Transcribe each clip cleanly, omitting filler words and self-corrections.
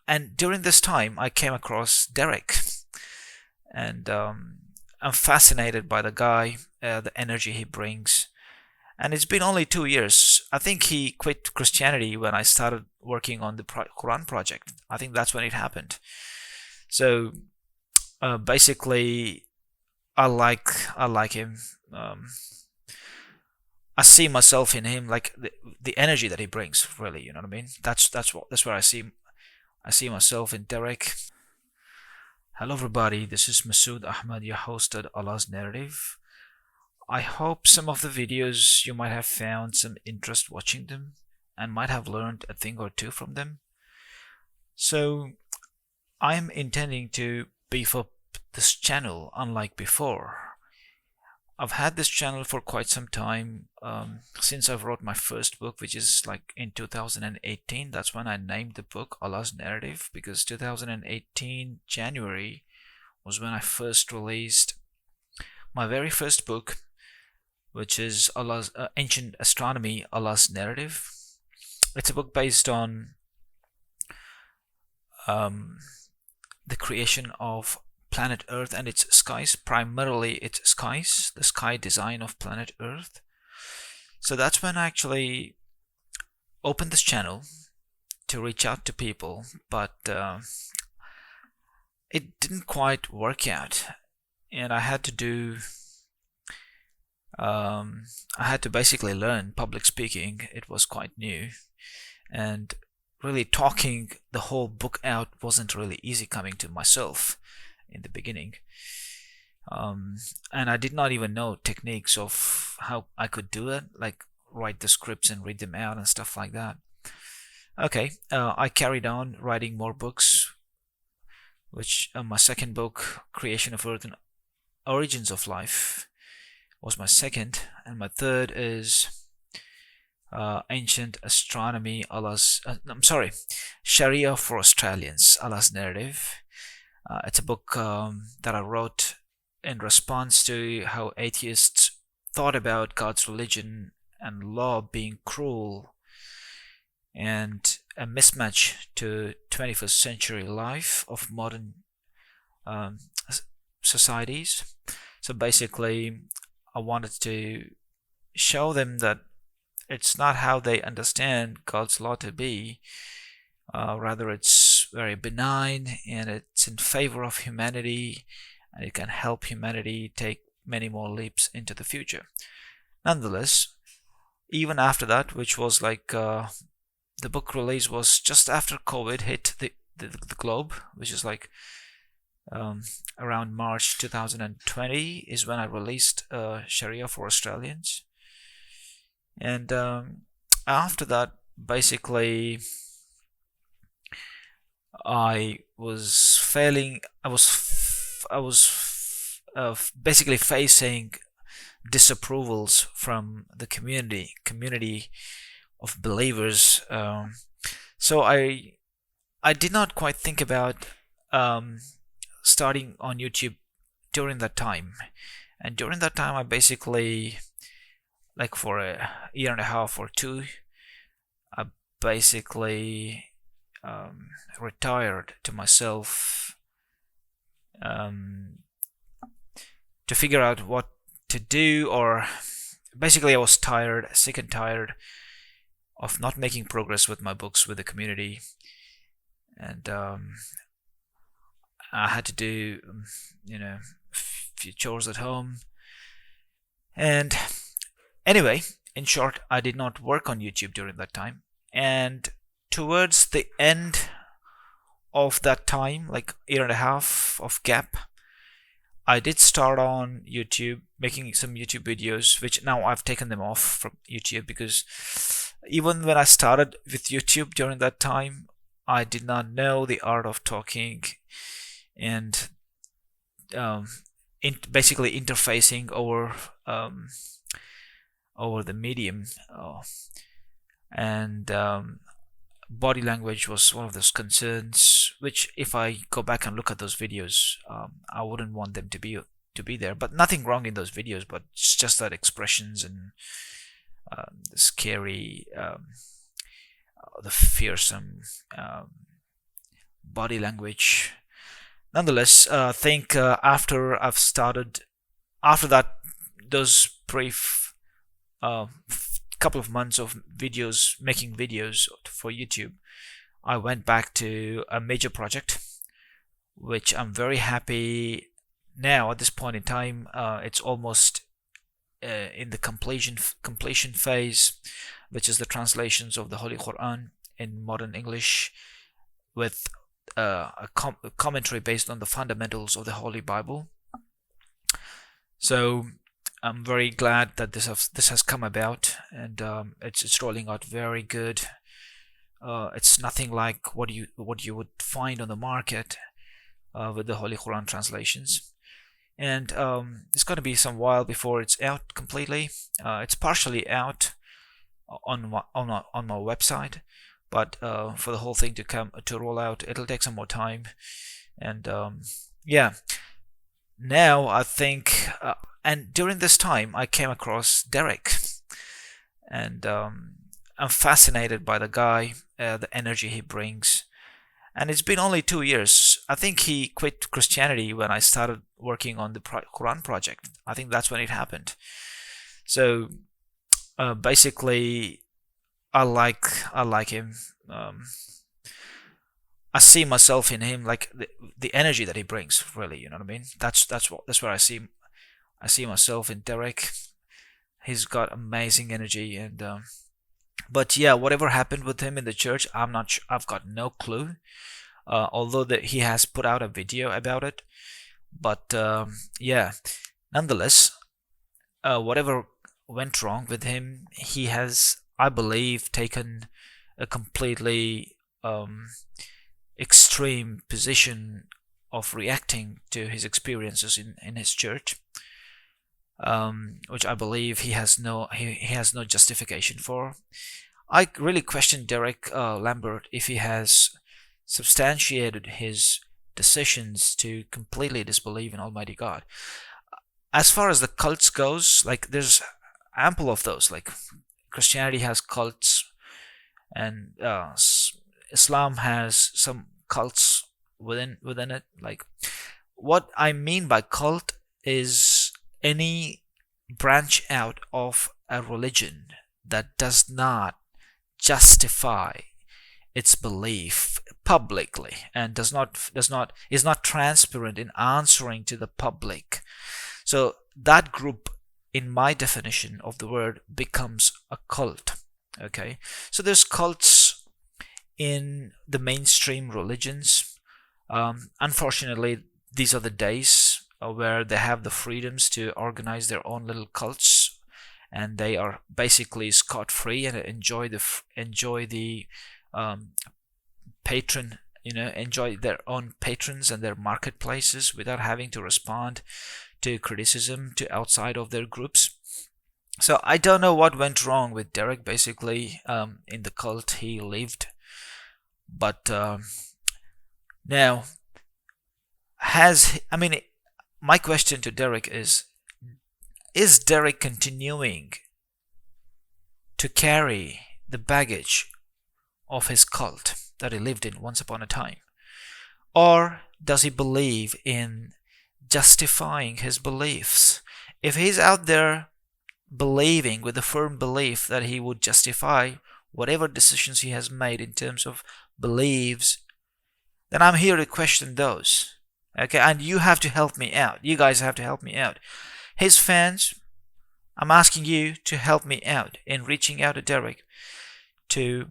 And during this time, I came across Derek, and I'm fascinated by the guy, the energy he brings. And it's been only 2 years. I think he quit Christianity when I started working on the Quran project. I think that's when it happened. So basically, I like him. Um, I see myself in him, like the energy that he brings. Really, you know what I mean? That's where I see myself in Derek. Hello, everybody. This is Masood Ahmed, your host at Allah's Narrative. I hope some of the videos you might have found some interest watching them and might have learned a thing or two from them. So, I'm intending to beef up this channel unlike before. I've had this channel for quite some time, since I've wrote my first book, which is like in 2018. That's when I named the book Allah's Narrative, because 2018 January was when I first released my very first book, which is Allah's Ancient Astronomy, Allah's Narrative. It's a book based on the creation of planet Earth and its skies, primarily its skies, the sky design of planet Earth. So that's when I actually opened this channel to reach out to people, but it didn't quite work out, and I had to basically learn public speaking. It was quite new, and really talking the whole book out wasn't really easy coming to myself in the beginning. And I did not even know techniques of how I could do it, like write the scripts and read them out and stuff like that. Okay, I carried on writing more books, which my second book, Creation of Earth and Origins of Life, was my second, and my third is Ancient Astronomy, Sharia for Australians, Allah's Narrative. It's a book that I wrote in response to how atheists thought about God's religion and law being cruel and a mismatch to 21st century life of modern societies. So basically, I wanted to show them that it's not how they understand God's law to be. Rather, it's very benign, and it's in favor of humanity, and it can help humanity take many more leaps into the future. Nonetheless, even after that, which was like the book release was just after COVID hit the globe, which is like around March 2020 is when I released Sharia for Australians. And after that, basically, I was failing. I was basically facing disapprovals from the community of believers. So I did not quite think about starting on YouTube during that time. And during that time, I basically, like for a year and a half or two, I basically retired to myself to figure out what to do, or basically I was tired, sick and tired of not making progress with my books with the community, and I had to do a few chores at home. And anyway, in short, I did not work on YouTube during that time, and towards the end of that time, like year and a half of gap, I did start on YouTube, making some YouTube videos, which now I've taken them off from YouTube, because even when I started with YouTube during that time, I did not know the art of talking and basically interfacing over the medium, and body language was one of those concerns, which if I go back and look at those videos, I wouldn't want them to be there. But nothing wrong in those videos, but it's just that expressions and the scary, the fearsome body language. Nonetheless, I think after that, those brief uh, couple of months of making videos for YouTube, I went back to a major project, which I'm very happy now at this point in time. It's almost in the completion phase, which is the translations of the Holy Quran in modern English with a commentary based on the fundamentals of the Holy Bible. So I'm very glad that this has come about, and it's rolling out very good. It's nothing like what you would find on the market with the Holy Quran translations. And it's going to be some while before it's out completely. It's partially out on my website, but for the whole thing to roll out, it'll take some more time. And yeah, now I think, and during this time I came across Derek, and I'm fascinated by the guy, the energy he brings. And it's been only 2 years. I think he quit Christianity when I started working on the Quran project. I think that's when it happened. So basically, I like him. I see myself in him, like the energy that he brings. Really, you know what I mean? That's where I see myself in Derek. He's got amazing energy, and but yeah, whatever happened with him in the church, I'm not sure. I've got no clue. Although that he has put out a video about it, but yeah, nonetheless, whatever went wrong with him, he has, I believe, taken a completely extreme position of reacting to his experiences in his church, which I believe he has no justification for. I really question Derek Lambert if he has substantiated his decisions to completely disbelieve in Almighty God. As far as the cults goes, like there's ample of those. Like Christianity has cults, and Islam has some cults within it. Like what I mean by cult is any branch out of a religion that does not justify its belief publicly and is not transparent in answering to the public. So that group, in my definition of the word, becomes a cult. Okay, so there's cults in the mainstream religions. Unfortunately, these are the days where they have the freedoms to organize their own little cults, and they are basically scot-free and enjoy the patron, enjoy their own patrons and their marketplaces without having to respond to criticism to outside of their groups. So I don't know what went wrong with Derek, basically, in the cult he lived. But now, my question to Derek is Derek continuing to carry the baggage of his cult that he lived in once upon a time? Or does he believe in justifying his beliefs? If he's out there believing with a firm belief that he would justify whatever decisions he has made in terms of beliefs, then I'm here to question those. Okay, and you have to help me out. You guys have to help me out. His fans, I'm asking you to help me out in reaching out to Derek, to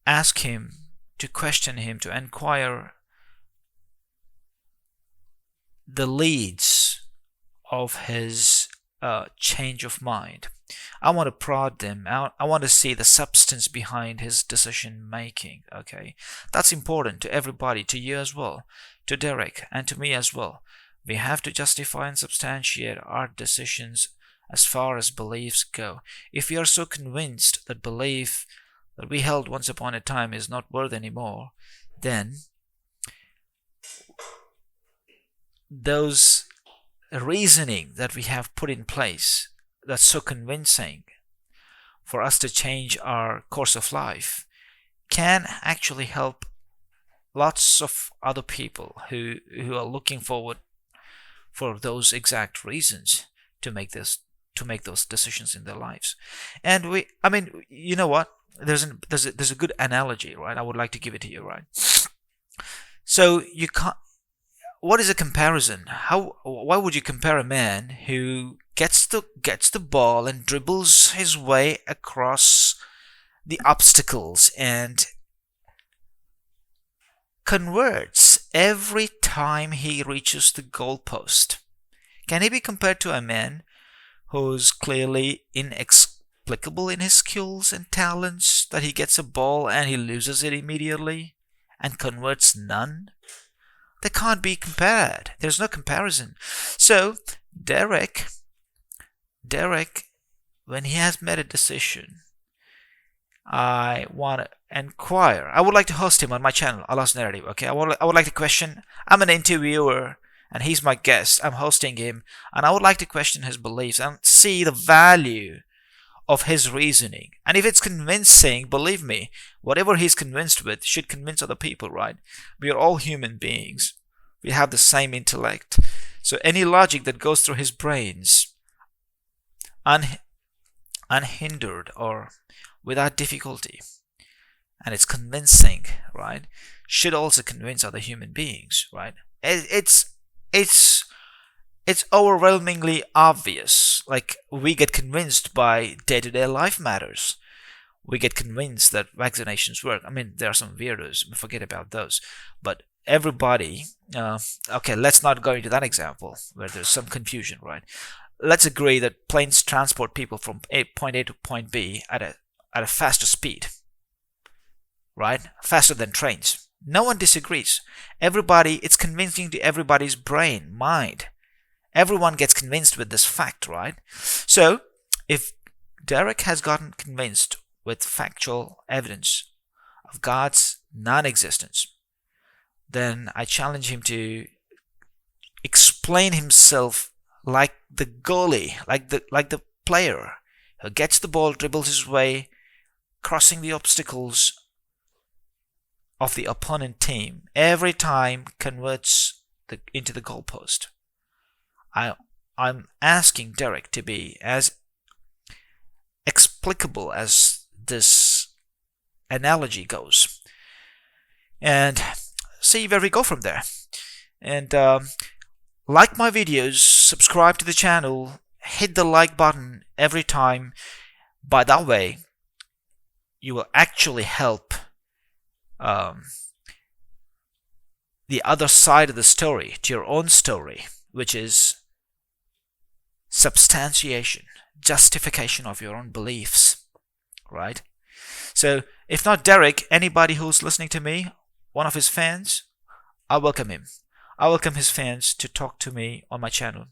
ask him, to question him, to inquire the leads of his change of mind. I want to prod them out. I want to see the substance behind his decision making. Okay, that's important to everybody, to you as well, to Derek, and to me as well. We have to justify and substantiate our decisions as far as beliefs go. If we are so convinced that belief that we held once upon a time is not worth anymore, then those reasoning that we have put in place that's so convincing for us to change our course of life can actually help lots of other people who are looking forward for those exact reasons to make those decisions in their lives. And I mean, you know what? There's a good analogy, right? I would like to give it to you, right? So you can't. What is a comparison? Why would you compare a man who gets the ball and dribbles his way across the obstacles and converts every time he reaches the goalpost? Can he be compared to a man who's clearly inexplicable in his skills and talents, that he gets a ball and he loses it immediately and converts none? They can't be compared. There's no comparison. So Derek, when he has made a decision, I want to inquire. I would like to host him on my channel, Allah's Narrative. Okay, I would like to question. I'm an interviewer, and he's my guest. I'm hosting him, and I would like to question his beliefs and see the value of his reasoning. And if it's convincing, believe me, whatever he's convinced with should convince other people, right? We are all human beings. We have the same intellect. So any logic that goes through his brains unhindered or without difficulty, and it's convincing, right, should also convince other human beings, right? It's overwhelmingly obvious. Like, we get convinced by day-to-day life matters. We get convinced that vaccinations work. I mean, there are some weirdos, forget about those. But everybody, okay, let's not go into that example where there's some confusion, right? Let's agree that planes transport people from point A to point B at a faster speed, right? Faster than trains. No one disagrees. Everybody, it's convincing to everybody's brain, mind. Everyone gets convinced with this fact, right? So, if Derek has gotten convinced with factual evidence of God's non-existence, then I challenge him to explain himself like the goalie, like the player who gets the ball, dribbles his way, crossing the obstacles of the opponent team, every time converts into the goalpost. I'm asking Derek to be as explicable as this analogy goes, and see where we go from there. And like my videos, subscribe to the channel, hit the like button every time. By that way, you will actually help the other side of the story to your own story, which is substantiation, justification of your own beliefs, right? So if not Derek, anybody who's listening to me, one of his fans, I welcome him. I welcome his fans to talk to me on my channel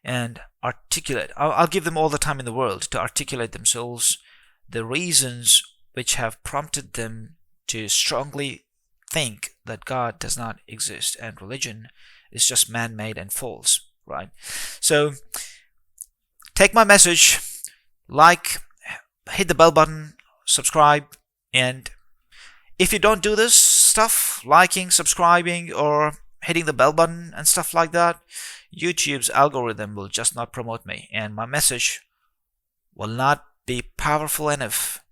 and articulate. I'll give them all the time in the world to articulate themselves, the reasons which have prompted them to strongly think that God does not exist and religion is just man-made and false, right? So take my message, like, hit the bell button, subscribe, and if you don't do this stuff, liking, subscribing, or hitting the bell button and stuff like that, YouTube's algorithm will just not promote me, and my message will not be powerful enough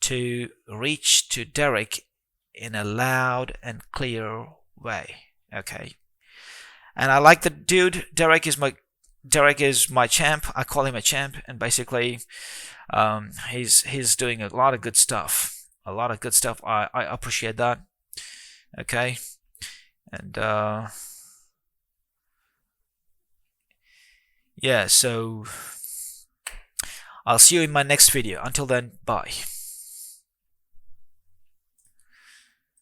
to reach to Derek in a loud and clear way. Okay, and I like the dude. Derek is my champ. I call him a champ, and basically, he's doing a lot of good stuff. I appreciate that. Okay, and yeah, so I'll see you in my next video. Until then, bye.